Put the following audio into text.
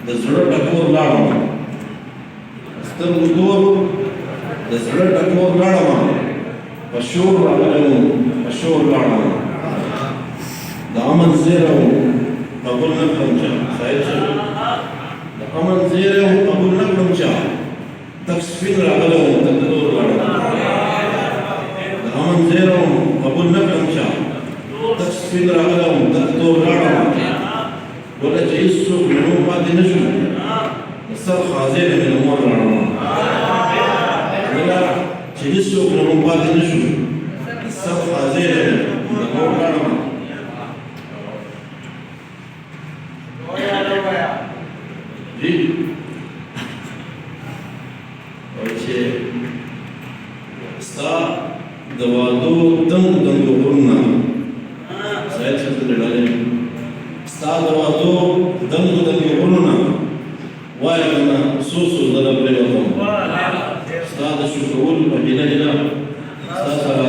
د زړه ټکور لاړم سترګو تور د زړه ټکور لاړم په شور راغلی په شور لاړم د امن زیری قبول نه کړم چا صاحب صاحب د امن زیری قبول نه کړم چا تک سپین راغلی تک تور لاړم د امن زیری قبول نه کړم چا تک سپین راغلی تک تور لاړم ولا چې هېڅوک مې نوم پاتې نه شو د سر خازی نه مې د مور لاړم ولا چې هېڅوک مې نوم پاتې نه شو د سر خازی نه مې د مور لاړم جی وایي چې ستا د وعدو دنګ دنګ غرونه صاحب صاحب ته ډالۍ ستا د وعدو دنګ دنګ غرونه وایه کنه څو څو ځله پرېوتم ستا د شکرولو په هیله هیله ستا سره